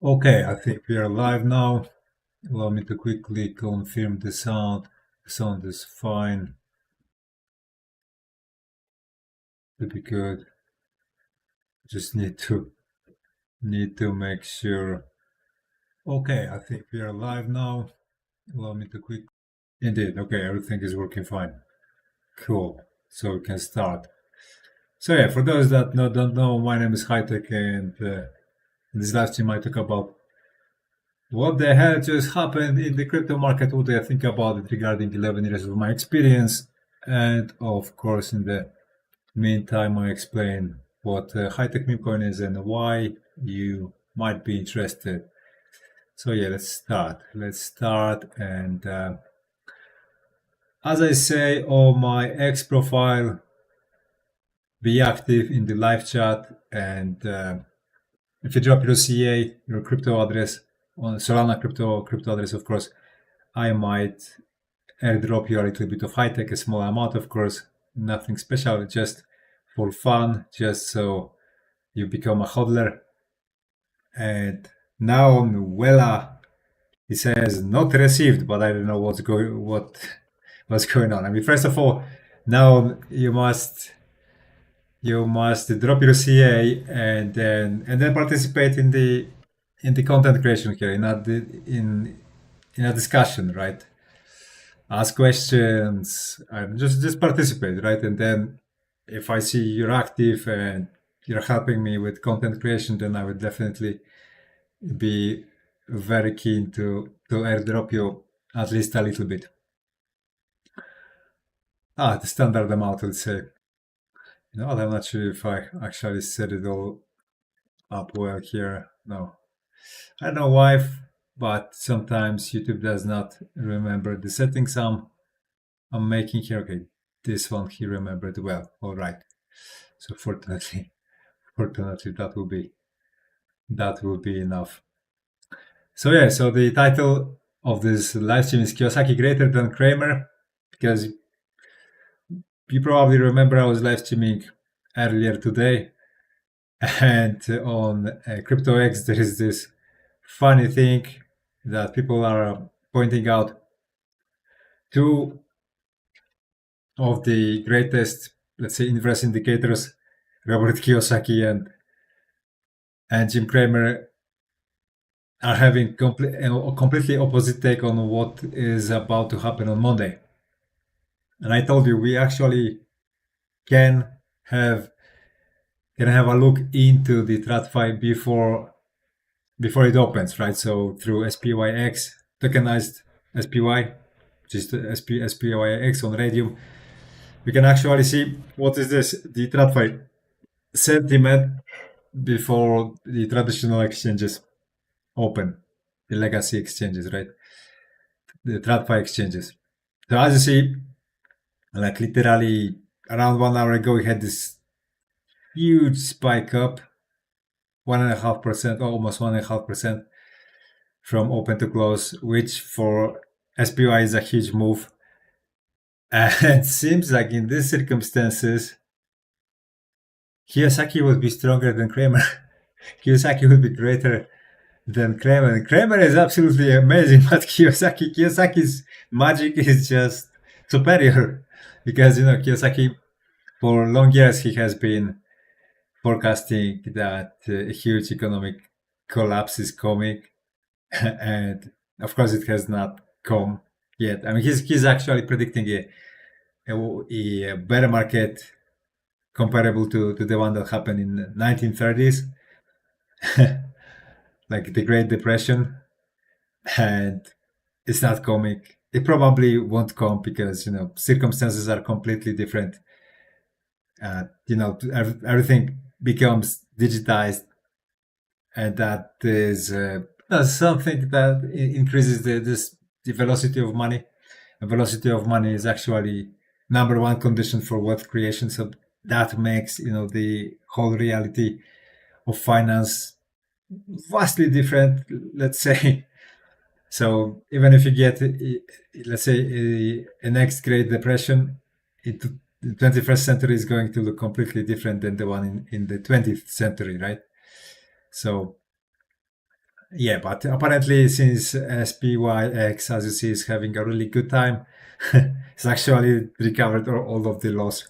Okay, I think we are live now. Allow me to quickly confirm the sound. The sound is fine. Should be good. Just need to make sure. Okay, I think we are live now. Allow me to quick. Indeed. Okay, everything is working fine. Cool. So we can start. So yeah, for those that don't know, my name is Hightech, and in this live stream I talk about what the hell just happened in the crypto market, what do I think about it regarding 11 years of my experience, and of course, in the meantime, I explain what high-tech meme coin is and why you might be interested. So yeah, let's start. And as I say on my X profile, be active in the live chat, and if you drop your CA, your crypto address on Solana crypto address, of course, I might airdrop you a little bit of high-tech, a small amount, of course, nothing special, just for fun, just so you become a hodler. And now on Wella, it says not received, but I don't know what's going on. I mean, first of all, now you must drop your CA and then participate in the content creation here in a discussion, right? Ask questions and just participate, right? And then if I see you're active and you're helping me with content creation, then I would definitely be very keen to airdrop you at least a little bit. The standard amount, let's say. You know what, I'm not sure if I actually set it all up well here. No. I don't know why, but sometimes YouTube does not remember the settings I'm making here. Okay, this one he remembered well. All right. So fortunately that will be enough. So yeah, so the title of this live stream is Kiyosaki greater than Cramer, because you probably remember I was live streaming earlier today, and on CryptoX there is this funny thing that people are pointing out. Two of the greatest, let's say, inverse indicators, Robert Kiyosaki and Jim Cramer, are having completely opposite take on what is about to happen on Monday. And I told you we actually can have a look into the TradFi before it opens, right? So through SPYX, tokenized SPY, which is the SPYX on Radium, we can actually see what is the TradFi sentiment before the traditional exchanges open, the legacy exchanges, right? The TradFi exchanges. So as you see, like literally around 1 hour ago, we had this huge spike up, 1.5%, almost 1.5% from open to close, which for SPY is a huge move. And it seems like in these circumstances, Kiyosaki would be stronger than Cramer. Kiyosaki would be greater than Cramer. And Cramer is absolutely amazing, but Kiyosaki's magic is just superior, because Kiyosaki, for long years he has been forecasting that a huge economic collapse is coming, and of course it has not come yet. I mean, he's actually predicting a bear market comparable to the one that happened in 1930s, like the Great Depression, and it's not coming. It probably won't come because circumstances are completely different. Everything becomes digitized, and that is something that increases the velocity of money. The velocity of money is actually number one condition for wealth creation. So that makes the whole reality of finance vastly different, let's say. So even if you get, let's say, a next Great Depression, the 21st century is going to look completely different than the one in the 20th century, right? So Yeah, but apparently since SPYX, as you see, is having a really good time, it's actually recovered all of the loss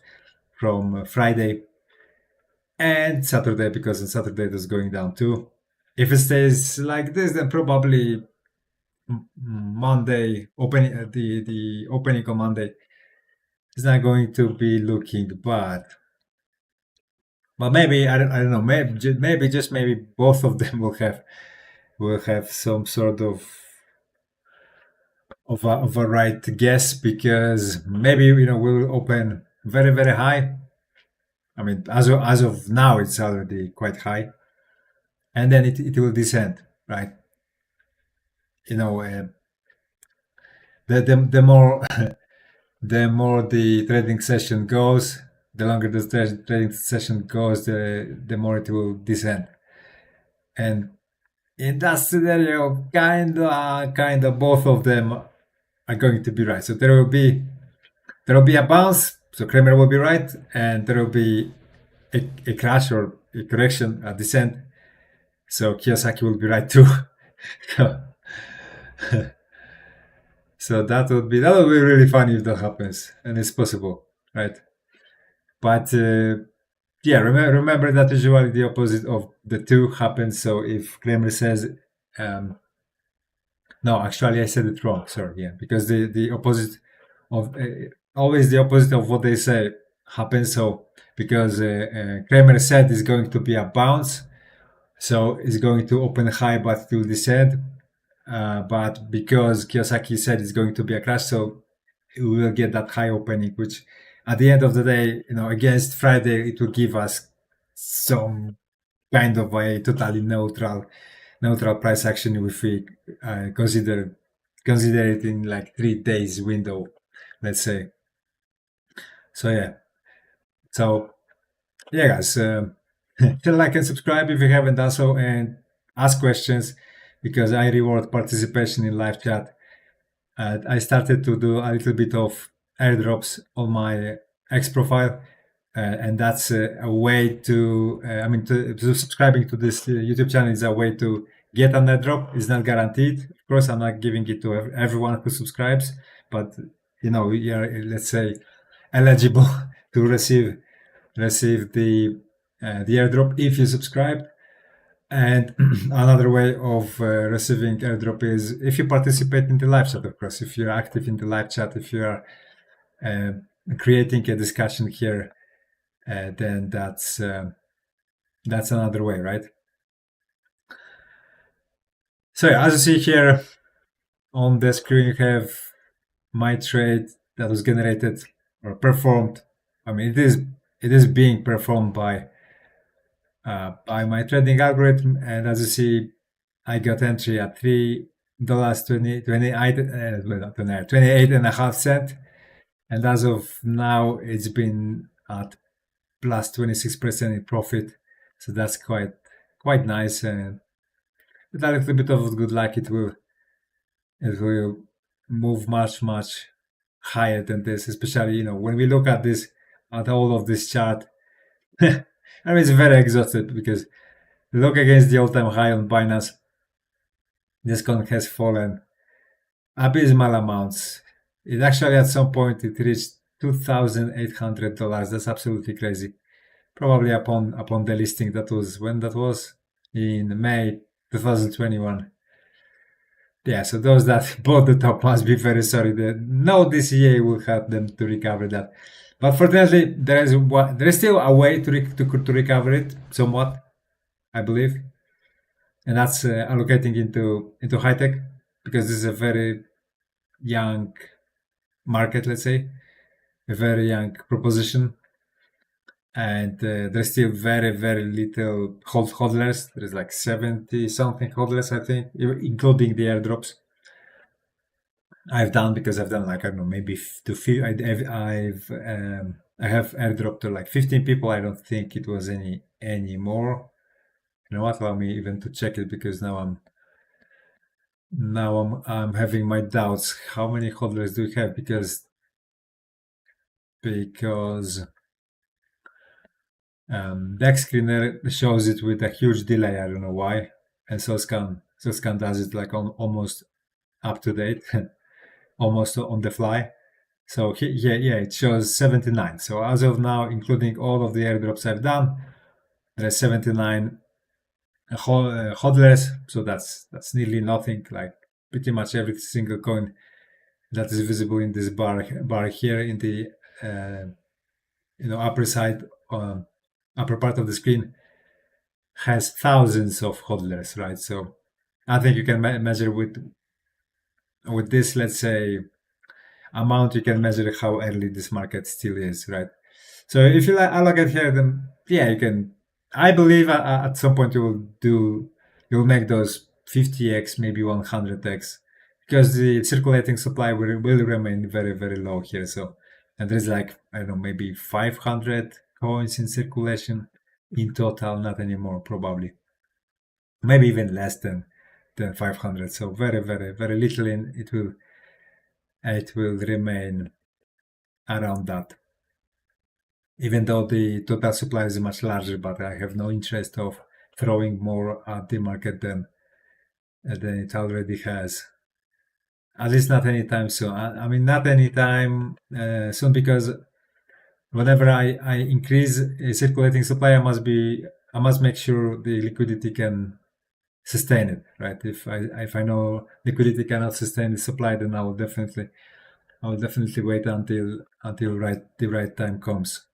from Friday and Saturday, because on Saturday it was going down too. If it stays like this, then probably Monday opening the opening on Monday is not going to be looking bad. But maybe I don't know. Maybe just maybe both of them will have some sort of a right guess, because maybe we'll open very high. I mean, as of now, it's already quite high, and then it will descend, right? You know, the more the more the trading session goes, the longer the trading session goes, the more it will descend. And in that scenario, kinda both of them are going to be right. So there will be a bounce, so Kramer will be right, and there will be a crash or a correction, a descent. So Kiyosaki will be right too. so that would be really funny if that happens, and it's possible, right? But yeah, remember that usually the opposite of the two happens. So if Kramer says, um, no, actually I said it wrong. Sorry, yeah, because the opposite of always the opposite of what they say happens. So because Kramer said it's going to be a bounce, so it's going to open high but to descend. But because Kiyosaki said it's going to be a crash, so we will get that high opening, which at the end of the day, against Friday, it will give us some kind of a totally neutral price action if we consider it in like 3 days window, let's say. So yeah, so yeah, guys, hit like and subscribe if you haven't done so, and ask questions, because I reward participation in live chat. I started to do a little bit of airdrops on my X profile, and that's a way to, I mean, to subscribing to this YouTube channel is a way to get an airdrop. It's not guaranteed. Of course, I'm not giving it to everyone who subscribes, but you're, let's say, eligible to receive the airdrop if you subscribe. And another way of receiving airdrop is if you participate in the live chat, of course. If you're active in the live chat, if you are uh, creating a discussion here, then that's another way, right? So yeah, as you see here on the screen, you have my trade that was generated or performed. I mean, it is being performed by my trading algorithm, and as you see, I got entry at $3 28 and a half cent, and as of now, it's been at plus 26% in profit. So that's quite nice, and with a little bit of good luck, it will move much higher than this. Especially when we look at all of this chart. I mean, it's very exhausted, because look against the all-time high on Binance. This coin has fallen abysmal amounts. It actually at some point it reached $2,800. That's absolutely crazy. Probably upon the listing. That was when that was in May 2021. Yeah, so those that bought the top must be very sorry. No DCA will help them to recover that. But fortunately, there is still a way to recover it somewhat, I believe, and that's allocating into high tech, because this is a very young market, let's say, a very young proposition, and there's still very little hodlers. There's like 70 something hodlers, I think, including the airdrops I've done, because I've done, like, I don't know, maybe I have airdrop to like 15 people. I don't think it was any more. You know what? Allow me even to check it, because now I'm having my doubts. How many hodlers do we have? Because deck screener shows it with a huge delay. I don't know why, and so So scan does it like on almost up to date, almost on the fly. So yeah, it shows 79. So as of now, including all of the airdrops I've done, there's 79 hodlers. So that's nearly nothing. Like pretty much every single coin that is visible in this bar here in the upper side, upper part of the screen has thousands of hodlers, right? So I think you can measure with this, let's say, amount, you can measure how early this market still is, right? So if you allocate here, then yeah, you can. I believe at some point you'll make those 50x, maybe 100x, because the circulating supply will remain very, very low here. So, and there's like, I don't know, maybe 500 coins in circulation in total, not anymore, probably, maybe even less than 500. So very, very, very little, in it will remain around that, even though the total supply is much larger. But I have no interest of throwing more at the market than it already has. At least not anytime soon. I mean, not anytime soon, because whenever I increase a circulating supply, I must make sure the liquidity can sustain it, right? If I know liquidity cannot sustain the supply, then I will definitely wait until the right time comes.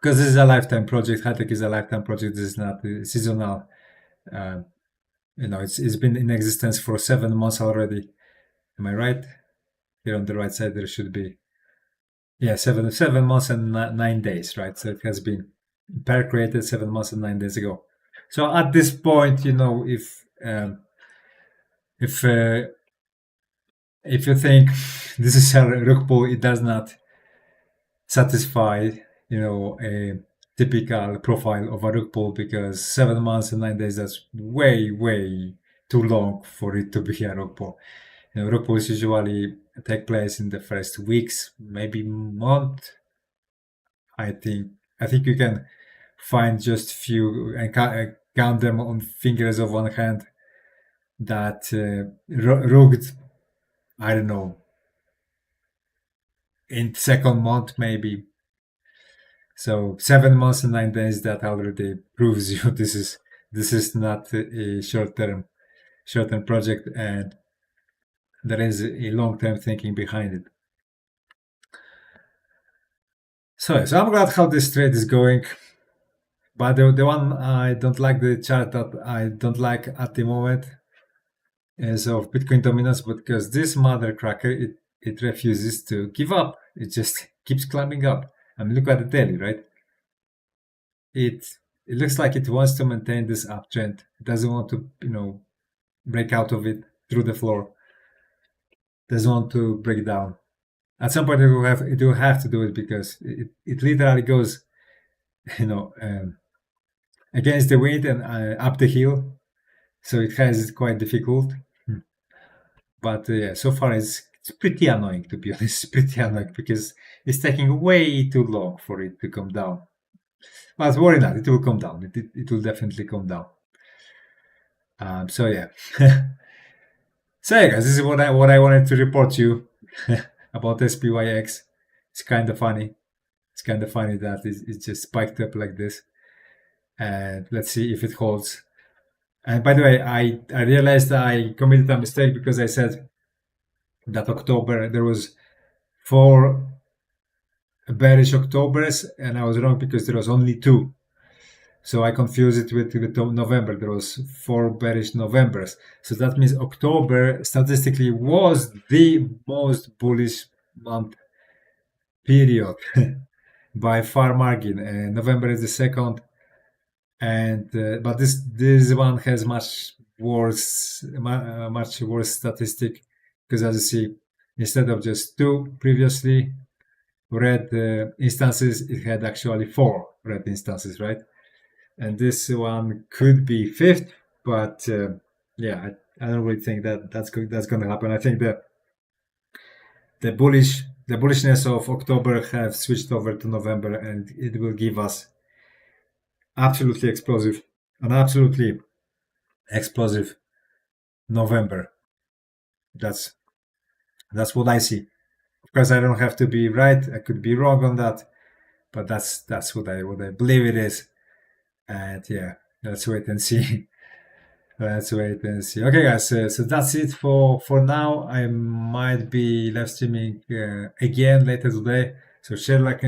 Because this is a lifetime project. High tech is a lifetime project. This is not seasonal. Uh, it's been in existence for 7 months already. Am I right? Here on the right side, there should be, yeah, 7 months and 9 days, right? So it has been created 7 months and 9 days ago. So at this point, if you think this is a rug pull, it does not satisfy, a typical profile of a rug pull, because 7 months and 9 days, that's way, way too long for it to be a rug pull. Rug pulls usually take place in the first weeks, maybe month. I think you can find just few and count them on fingers of one hand that rugged, I don't know, in second month maybe. So 7 months and 9 days, that already proves you this is not a short-term project, and there is a long-term thinking behind it. So I'm glad how this trade is going. But the one I don't like, the chart that I don't like at the moment, is of Bitcoin dominance, because this mother cracker, it refuses to give up. It just keeps climbing up. I mean, look at the daily, right? It looks like it wants to maintain this uptrend. It doesn't want to, break out of it through the floor. It doesn't want to break down. At some point, it will have to do it, because it literally goes, against the wind and up the hill. So it has it quite difficult. But yeah, so far it's pretty annoying, to be honest. It's pretty annoying, because it's taking way too long for it to come down. But worry not, it will come down. It will definitely come down. So yeah. So yeah, guys, this is what I wanted to report to you about SPYX. It's kind of funny. It's kind of funny that it's just spiked up like this. And let's see if it holds. And by the way, I realized I committed a mistake, because I said that October there was 4 bearish Octobers, and I was wrong, because there was only 2. So I confused it with November. There was 4 bearish Novembers. So that means October statistically was the most bullish month period by far margin, and November is the second. And but this one has much worse statistic, because as you see, instead of just 2 previously red instances, it had actually 4 red instances, right? And this one could be 5th, but yeah, I don't really think that's going to happen. I think that the bullishness of October have switched over to November, and it will give us an absolutely explosive November. That's that's what I see. Of course, I don't have to be right. I could be wrong on that, but that's what I believe it is. And yeah, let's wait and see. Let's wait and see. Okay, guys. So that's it for now. I might be live streaming again later today. So share, like, and